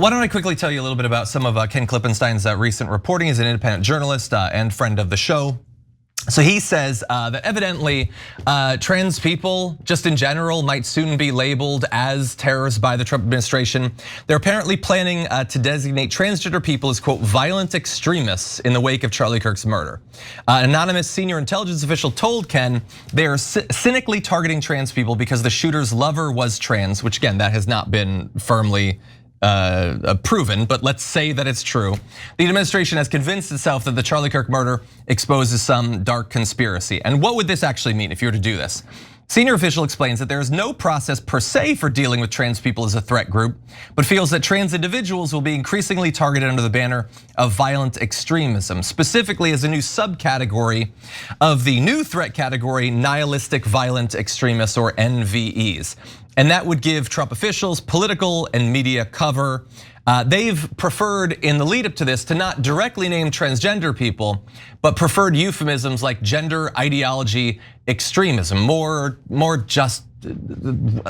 Why don't I quickly tell you a little bit about some of Ken Klippenstein's recent reporting. He's an independent journalist and friend of the show. So he says that evidently trans people, just in general, might soon be labeled as terrorists by the Trump administration. They're apparently planning to designate transgender people as, quote, violent extremists in the wake of Charlie Kirk's murder. An anonymous senior intelligence official told Ken they are cynically targeting trans people because the shooter's lover was trans, which again, that has not been firmly proven, but let's say that it's true. The administration has convinced itself that the Charlie Kirk murder exposes some dark conspiracy. And what would this actually mean if you were to do this? Senior official explains that there is no process per se for dealing with trans people as a threat group, but feels that trans individuals will be increasingly targeted under the banner of violent extremism, specifically as a new subcategory of the new threat category, nihilistic violent extremists, or NVEs. And that would give Trump officials political and media cover. They've preferred in the lead up to this to not directly name transgender people, but preferred euphemisms like gender ideology extremism, more just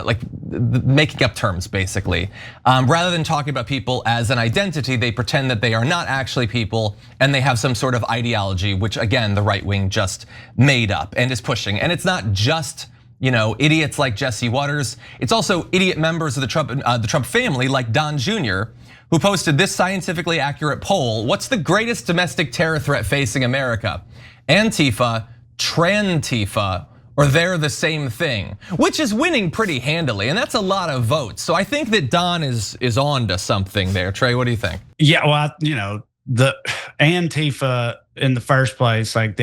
like making up terms basically. Rather than talking about people as an identity, they pretend that they are not actually people and they have some sort of ideology, which again, the right wing just made up and is pushing. And it's not just idiots like Jesse Waters. It's also idiot members of the Trump family like Don Jr., who posted this scientifically accurate poll. What's the greatest domestic terror threat facing America? Antifa, Trantifa, or they're the same thing, which is winning pretty handily, and that's a lot of votes. So I think that Don is on to something there. Trey, what do you think? Yeah, well, the Antifa in the first place, like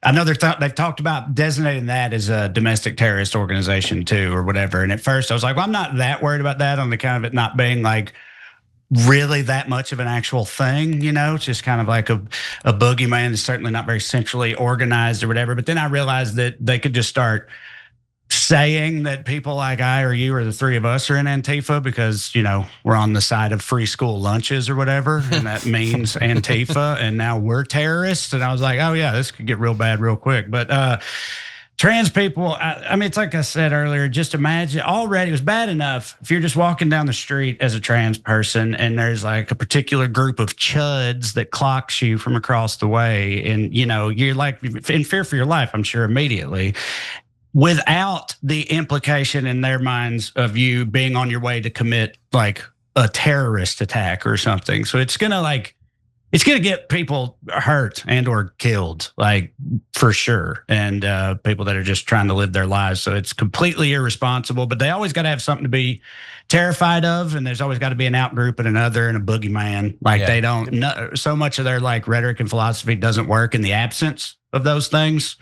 I know they've talked about designating that as a domestic terrorist organization too, or whatever. And at first I was like, well, I'm not that worried about that on the kind of it not being like really that much of an actual thing, it's just kind of like a boogeyman. It's certainly not very centrally organized or whatever. But then I realized that they could just start saying that people like I or you or the three of us are in Antifa because, we're on the side of free school lunches or whatever. And that means Antifa and now we're terrorists. And I was like, oh yeah, this could get real bad real quick. But trans people, I mean, it's like I said earlier, just imagine already it was bad enough if you're just walking down the street as a trans person and there's like a particular group of chuds that clocks you from across the way. And, you're like in fear for your life, I'm sure, immediately, without the implication in their minds of you being on your way to commit like a terrorist attack or something. So it's gonna get people hurt and or killed, like for sure. And people that are just trying to live their lives. So it's completely irresponsible, but they always got to have something to be terrified of. And there's always got to be an out group and another and a boogeyman. Like they don't know, so much of their like rhetoric and philosophy doesn't work in the absence of those things.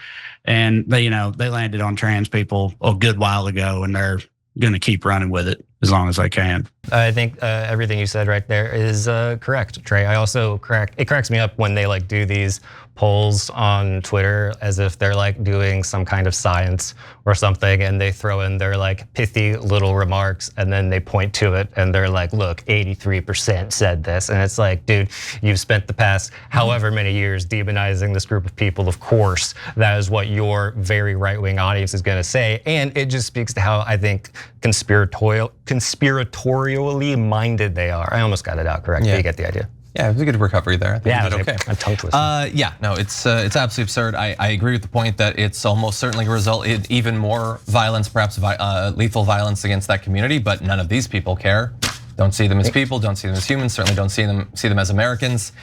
And they landed on trans people a good while ago and they're going to keep running with it as long as they can. I think everything you said right there is correct, Trey. It cracks me up when they like do these polls on Twitter as if they're like doing some kind of science or something, and they throw in their like pithy little remarks and then they point to it and they're like, look, 83% said this. And it's like, dude, you've spent the past however many years demonizing this group of people. Of course, that is what your very right-wing audience is gonna say. And it just speaks to how I think conspiratorially minded they are. I almost got it out correct, but you get the idea. Yeah, it was a good recovery there. I think you did okay. I'm tongue twisted. Yeah, no, it's absolutely absurd. I agree with the point that it's almost certainly a result in even more violence, perhaps lethal violence against that community. But none of these people care. Don't see them as people. Don't see them as humans. Certainly don't see them as Americans.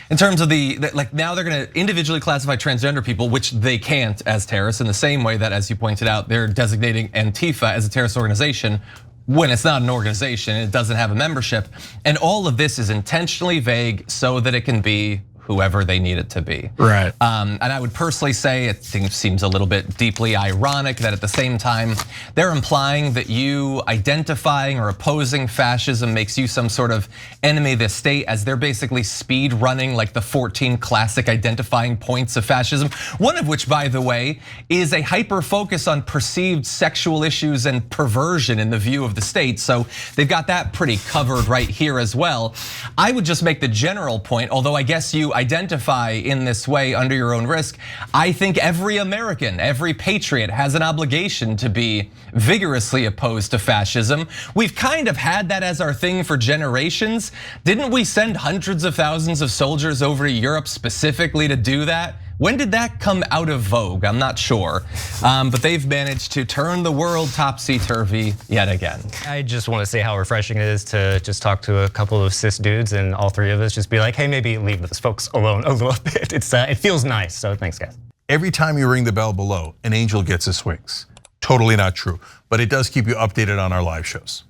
In terms of now they're going to individually classify transgender people, which they can't, as terrorists, in the same way that, as you pointed out, they're designating Antifa as a terrorist organization when it's not an organization, it doesn't have a membership. And all of this is intentionally vague so that it can be whoever they need it to be. Right. And I would personally say it seems a little bit deeply ironic that at the same time, they're implying that you identifying or opposing fascism makes you some sort of enemy of the state, as they're basically speed running like the 14 classic identifying points of fascism. One of which, by the way, is a hyper focus on perceived sexual issues and perversion in the view of the state. So they've got that pretty covered right here as well. I would just make the general point, although I guess you to identify in this way under your own risk, I think every American, every patriot has an obligation to be vigorously opposed to fascism. We've kind of had that as our thing for generations. Didn't we send hundreds of thousands of soldiers over to Europe specifically to do that? When did that come out of vogue? I'm not sure, but they've managed to turn the world topsy-turvy yet again. I just want to say how refreshing it is to just talk to a couple of cis dudes and all three of us just be like, hey, maybe leave those folks alone a little bit. It feels nice, so thanks guys. Every time you ring the bell below, an angel gets his wings. Totally not true, but it does keep you updated on our live shows.